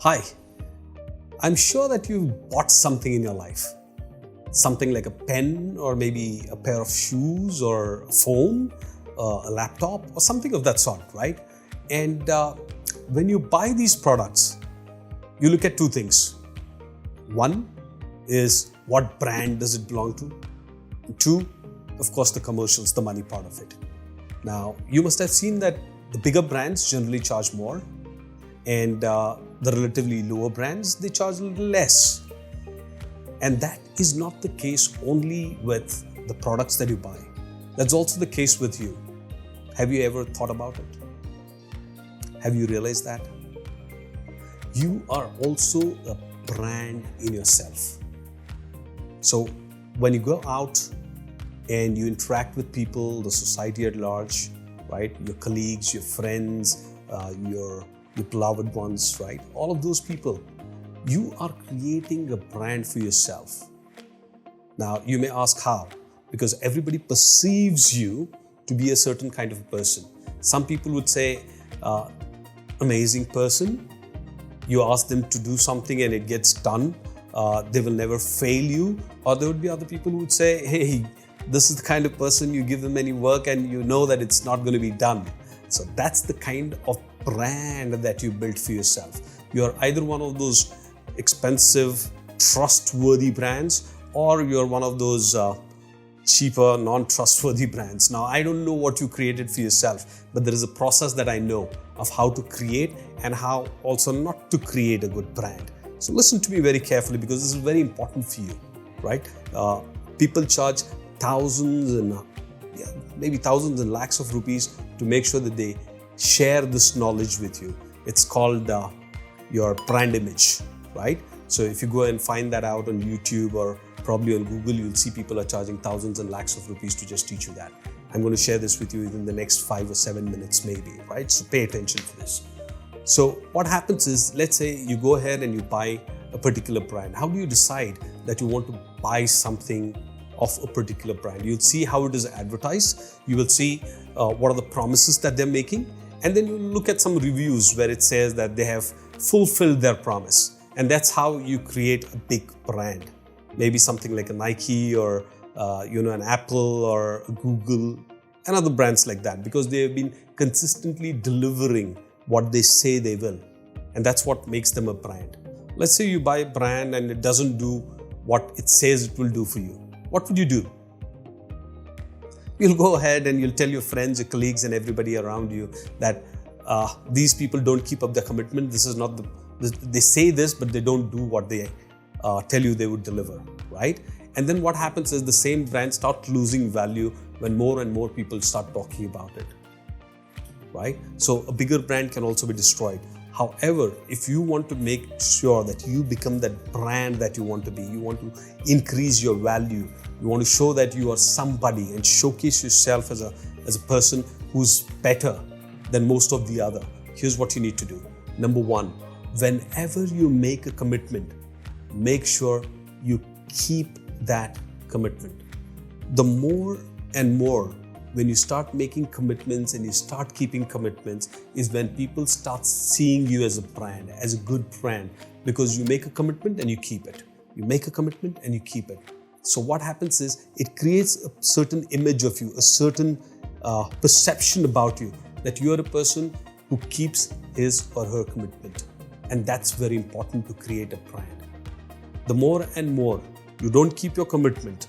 Hi, I'm sure that you've bought something in your life. Something like a pen or maybe a pair of shoes or a phone, a laptop or something of that sort, right? And when you buy these products, you look at two things. One is what brand does it belong to? And two, of course, the commercials, the money part of it. Now, you must have seen that the bigger brands generally charge more, and the relatively lower brands, they charge a little less. And that is not the case only with the products that you buy. That's also the case with you. Have you ever thought about it? Have you realized that? You are also a brand in yourself. So when you go out and you interact with people, the society at large, right? Your colleagues, your friends, your beloved ones, right? All of those people, you are creating a brand for yourself. Now, you may ask how? Because everybody perceives you to be a certain kind of a person. Some people would say, amazing person. You ask them to do something and it gets done. They will never fail you. Or there would be other people who would say, hey, this is the kind of person, you give them any work and you know that it's not going to be done. So that's the kind of brand that you built for yourself. You're either one of those expensive, trustworthy brands, or you're one of those cheaper, non-trustworthy brands. Now, I don't know what you created for yourself, but there is a process that I know of how to create and how also not to create a good brand. So listen to me very carefully, because this is very important for you, right? People charge thousands and maybe thousands and lakhs of rupees to make sure that they share this knowledge with you. It's called your brand image, right? So if you go and find that out on YouTube or probably on Google, you'll see people are charging thousands and lakhs of rupees to just teach you that. I'm going to share this with you within the next 5 or 7 minutes maybe, right? So pay attention to this. So what happens is, let's say you go ahead and you buy a particular brand. How do you decide that you want to buy something of a particular brand? You'll see how it is advertised. You will see what are the promises that they're making. And then you look at some reviews where it says that they have fulfilled their promise. And that's how you create a big brand. Maybe something like a Nike or an Apple or a Google and other brands like that, because they have been consistently delivering what they say they will. And that's what makes them a brand. Let's say you buy a brand and it doesn't do what it says it will do for you. What would you do? You'll go ahead and you'll tell your friends, your colleagues and everybody around you that these people don't keep up their commitment. This is not they say this, but they don't do what they tell you they would deliver, right? And then what happens is the same brand starts losing value when more and more people start talking about it, right? So a bigger brand can also be destroyed. However, if you want to make sure that you become that brand that you want to be, you want to increase your value, you want to show that you are somebody and showcase yourself as a person who's better than most of the other, here's what you need to do. Number one, whenever you make a commitment, make sure you keep that commitment. The more and more when you start making commitments and you start keeping commitments is when people start seeing you as a brand, as a good brand, because you make a commitment and you keep it. You make a commitment and you keep it. So what happens is it creates a certain image of you, a certain perception about you, that you are a person who keeps his or her commitment. And that's very important to create a brand. The more and more you don't keep your commitment,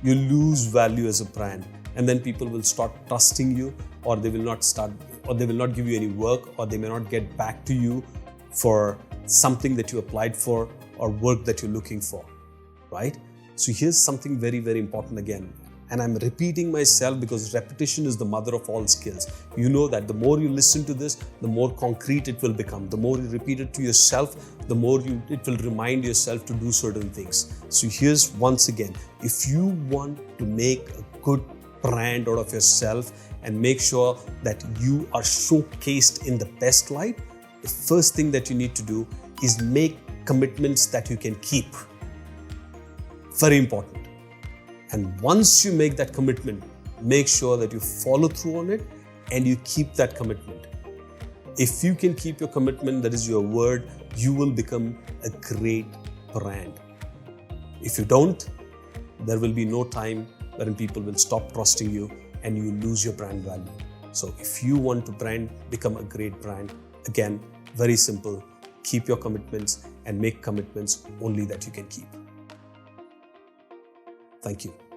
you lose value as a brand. And then people will start trusting you, or they will not give you any work, or they may not get back to you for something that you applied for or work that you're looking for, right? So here's something very, very important again. And I'm repeating myself because repetition is the mother of all skills. You know that the more you listen to this, the more concrete it will become. The more you repeat it to yourself, the more it will remind yourself to do certain things. So here's once again, if you want to make a good brand out of yourself and make sure that you are showcased in the best light, the first thing that you need to do is make commitments that you can keep. Very important. And once you make that commitment, make sure that you follow through on it and you keep that commitment. If you can keep your commitment, that is your word, you will become a great brand. If you don't, there will be no time wherein people will stop trusting you and you lose your brand value. So if you want to become a great brand, again, very simple, keep your commitments and make commitments only that you can keep. Thank you.